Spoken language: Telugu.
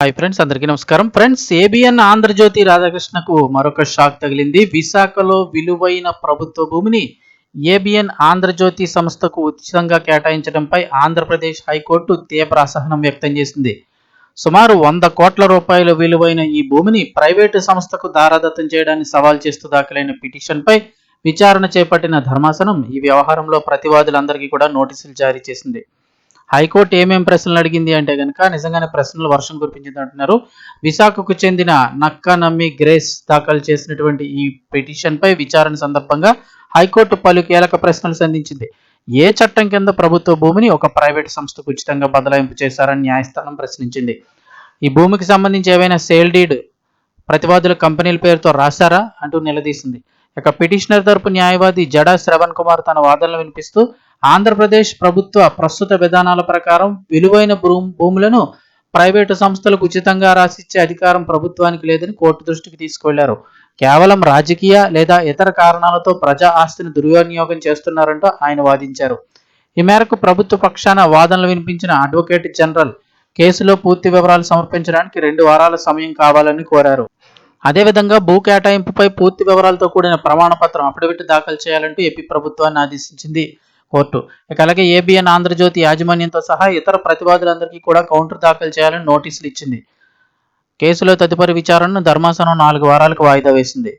హాయ్ ఫ్రెండ్స్, అందరికీ నమస్కారం. ఫ్రెండ్స్, ఏబిఎన్ ఆంధ్రజ్యోతి రాధాకృష్ణకు మరొక షాక్ తగిలింది. విశాఖలో విలువైన ప్రభుత్వ భూమిని ఏబిఎన్ ఆంధ్రజ్యోతి సంస్థకు ఉచితంగా కేటాయించడంపై ఆంధ్రప్రదేశ్ హైకోర్టు తీవ్ర అసహనం వ్యక్తం చేసింది. సుమారు 100 కోట్ల రూపాయల విలువైన ఈ భూమిని ప్రైవేటు సంస్థకు దారాదత్తం చేయడాన్ని సవాల్ చేస్తూ దాఖలైన పిటిషన్పై విచారణ చేపట్టిన ధర్మాసనం ఈ వ్యవహారంలో ప్రతివాదులందరికీ కూడా నోటీసులు జారీ చేసింది. హైకోర్టు ఏమేం ప్రశ్నలు అడిగింది అంటే కనుక నిజంగానే ప్రశ్నలు వర్షం కురిపించింది అంటున్నారు. విశాఖకు చెందిన నక్కనమ్మి గ్రేస్ దాఖలు చేసినటువంటి ఈ పిటిషన్పై విచారణ సందర్భంగా హైకోర్టు పలు కీలక ప్రశ్నలు సంధించింది. ఏ చట్టం కింద ప్రభుత్వ భూమిని ఒక ప్రైవేటు సంస్థకు ఉచితంగా బదలాయింపు చేశారని న్యాయస్థానం ప్రశ్నించింది. ఈ భూమికి సంబంధించి ఏవైనా సేల్ డీడ్ ప్రతివాదుల కంపెనీల పేరుతో రాశారా అంటూ నిలదీసింది. ఇక పిటిషనర్ తరపు న్యాయవాది జడా శ్రవణ్ కుమార్ తన వాదనలు వినిపిస్తూ ఆంధ్రప్రదేశ్ ప్రభుత్వ ప్రస్తుత విధానాల ప్రకారం విలువైన భూములను ప్రైవేటు సంస్థలకు ఉచితంగా రాసిచ్చే అధికారం ప్రభుత్వానికి లేదని కోర్టు దృష్టికి తీసుకువెళ్లారు. కేవలం రాజకీయ లేదా ఇతర కారణాలతో ప్రజా ఆస్తిని దుర్వినియోగం చేస్తున్నారంటూ ఆయన వాదించారు. ఈ మేరకు ప్రభుత్వ పక్షాన వాదనలు వినిపించిన అడ్వకేట్ జనరల్ కేసులో పూర్తి వివరాలు సమర్పించడానికి 2 వారాల సమయం కావాలని కోరారు. అదేవిధంగా భూ కేటాయింపుపై పూర్తి వివరాలతో కూడిన ప్రమాణ పత్రం అఫిడవిట్ దాఖలు చేయాలంటూ ఏపీ ప్రభుత్వాన్ని ఆదేశించింది కోర్టు. ఇక అలాగే ఏబిఎన్ ఆంధ్రజ్యోతి యాజమాన్యంతో సహా ఇతర ప్రతివాదులందరికీ కూడా కౌంటర్ దాఖలు చేయాలని నోటీసులు ఇచ్చింది. కేసులో తదుపరి విచారణను ధర్మాసనం 4 వారాలకు వాయిదా వేసింది.